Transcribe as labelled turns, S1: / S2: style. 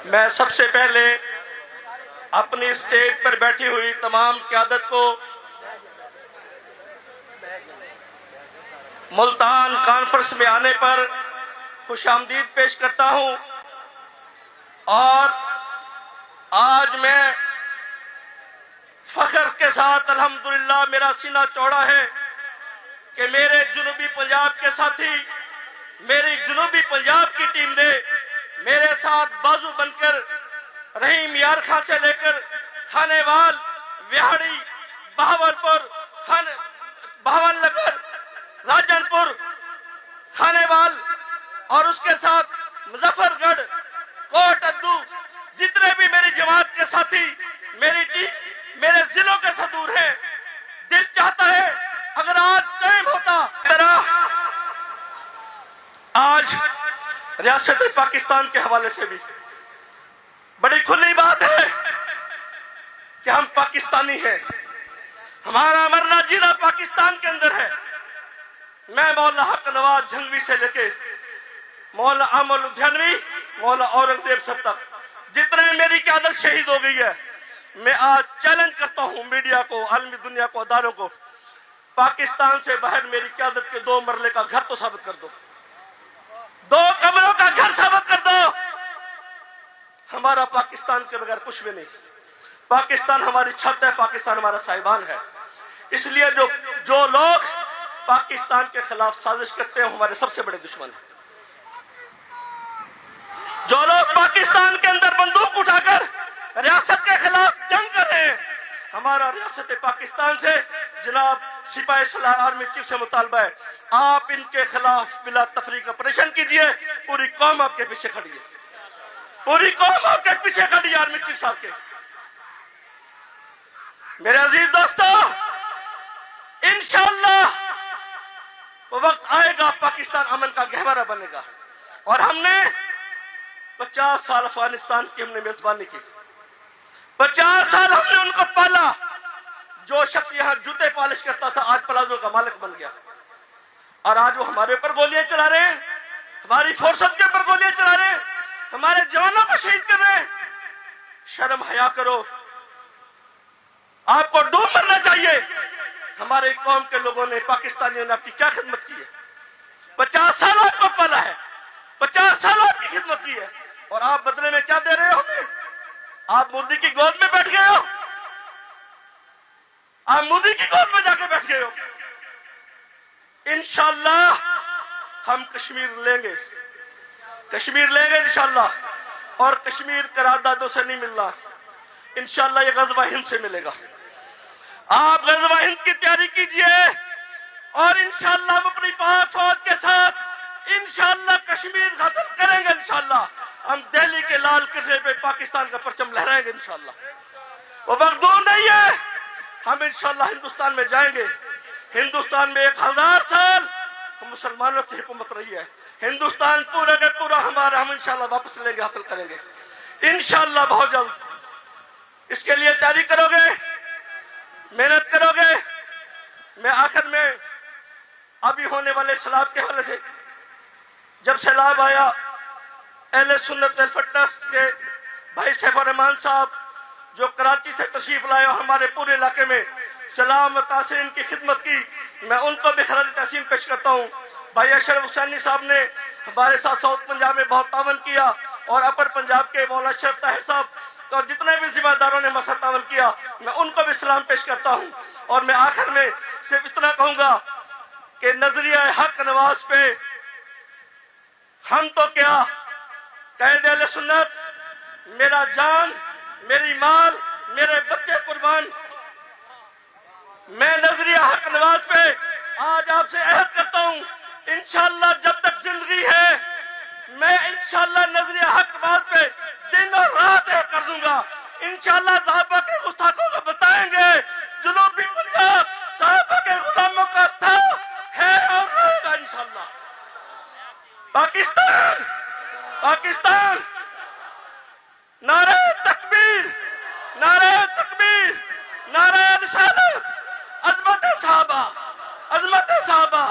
S1: میں سب سے پہلے اپنی اسٹیج پر بیٹھی ہوئی تمام قیادت کو ملتان کانفرنس میں آنے پر خوش آمدید پیش کرتا ہوں، اور آج میں فخر کے ساتھ الحمدللہ میرا سینہ چوڑا ہے کہ میرے جنوبی پنجاب کے ساتھی، میری جنوبی پنجاب کی ٹیم نے میرے ساتھ بازو بن کر رحیم یار خان سے لے کر کھانے وال، وہاڑی، بہاول نگر، راجن پور، کھانے وال اور اس کے ساتھ مظفر گڑھ، کوٹ ادو، جتنے بھی میری جماعت کے ساتھی میری ٹیم میرے ضلعوں کے صدور ہیں، دل چاہتا ہے اگر آج ٹائم ہوتا آج ریاست پاکستان کے حوالے سے بھی بڑی کھلی بات ہے کہ ہم پاکستانی ہیں، ہمارا مرنا جینا پاکستان کے اندر ہے۔ میں مولا حق نواز جھنگوی سے لے کے مولا عامر لدھیانوی، مولا اورنگزیب سب تک جتنے میری قیادت شہید ہو گئی ہے، میں آج چیلنج کرتا ہوں میڈیا کو، عالمی دنیا کو، اداروں کو، پاکستان سے باہر میری قیادت کے 2 مرلے کا گھر تو ثابت کر دو، 2 کمروں کا گھر ثابت کر دو۔ ہمارا پاکستان کے بغیر کچھ بھی نہیں، پاکستان ہماری چھت ہے، پاکستان ہمارا سائبان ہے۔ اس لیے جو لوگ پاکستان کے خلاف سازش کرتے ہیں ہمارے سب سے بڑے دشمن ہیں۔ جو لوگ پاکستان کے اندر بندوق اٹھا کر ریاست کے خلاف جنگ کر رہے ہیں، ہمارا ریاست پاکستان سے جناب سپاہی سالار آرمی چیف سے مطالبہ ہے، آپ ان کے خلاف بلا تفریق آپریشن کیجئے، پوری قوم آپ کے پیچھے کھڑی ہے، پوری قوم آپ کے پیچھے کھڑی ہے آرمی چیف صاحب کے۔ میرے عزیز دوستو، انشاءاللہ وہ وقت آئے گا پاکستان امن کا گہوارہ بنے گا، اور ہم نے 50 سال افغانستان کی ہم نے میزبانی کی، 50 سال ہم نے ان کو پالا۔ جو شخص یہاں جوتے پالش کرتا تھا آج پلازو کا مالک بن گیا، اور آج وہ ہمارے اوپر گولیاں چلا رہے ہیں، ہماری فورسز کے اوپر گولیاں چلا رہے ہیں، ہمارے جوانوں کو شہید کر رہے ہیں۔ شرم حیا کرو، آپ کو ڈوب مرنا چاہیے۔ ہمارے قوم کے لوگوں نے، پاکستانیوں نے آپ کی کیا خدمت کی ہے؟ 50 سال آپ کو پالا ہے، 50 سال آپ کی خدمت کی ہے، اور آپ بدلے میں کیا دے رہے ہو ہمیں؟ آپ مودی کی گود میں بیٹھ گئے ہو، آپ مودی کی گود میں جا کے بیٹھ گئے ہو۔ انشاءاللہ ہم کشمیر لیں گے، کشمیر لیں گے انشاءاللہ، اور کشمیر قراردادوں سے نہیں ملنا، انشاءاللہ یہ غزوہ ہند سے ملے گا۔ آپ غزوہ ہند کی تیاری کیجئے، اور انشاءاللہ ہم اپنی پاک فوج کے ساتھ انشاءاللہ کشمیر حاصل کریں گے۔ انشاءاللہ ہم دہلی کے لال قلعے پہ پاکستان کا پرچم لہرائیں گے انشاءاللہ۔ وہ وقت دور نہیں ہے، ہم انشاءاللہ ہندوستان میں جائیں گے۔ ہندوستان میں 1000 سال مسلمانوں کی حکومت رہی ہے، ہندوستان پورا کے پورا ہمارا، ہم انشاءاللہ واپس لیں گے، حاصل کریں گے انشاءاللہ بہت جلد۔ اس کے لیے تیاری کرو گے، محنت کرو گے۔ میں آخر میں ابھی ہونے والے سیلاب کے حوالے سے، جب سیلاب آیا، اہل سنت ویلفیئر ٹرسٹ کے بھائی سیف الرحمان صاحب جو کراچی سے تشریف لائے اور ہمارے پورے علاقے میں سیلاب متاثرین کی خدمت کی، میں ان کو بھی خراج تحسین پیش کرتا ہوں۔ بھائی اشرف حسینی صاحب نے ہمارے ساتھ ساؤتھ پنجاب میں بہت تعاون کیا، اور اپر پنجاب کے مولانا شریف طاہر صاحب اور جتنے بھی ذمہ داروں نے ہمارے ساتھ تعاون کیا، میں ان کو بھی سلام پیش کرتا ہوں۔ اور میں آخر میں صرف اتنا کہوں گا کہ نظریہ حق نواز پہ ہم تو کیا، قائد اہل سنت، میرا جان، میری مال، میرے بچے قربان، میں نظریہ حق نواز پہ آج آپ سے عہد کرتا ہوں، انشاءاللہ جب تک زندگی ہے میں انشاءاللہ نظریہ حق نواز پہ دن اور رات عہد کر دوں گا۔ انشاءاللہ صحابہ کے گستاخوں کو بتائیں گے جنوبی پنجاب صحابہ کے غلاموں کا تھا، ہے اور رہے گا انشاءاللہ۔ پاکستان، پاکستان، نعرہ تکبیر، نعرہ تکبیر، نعرہ رسالت، عظمت صحابہ، عظمت صحابہ۔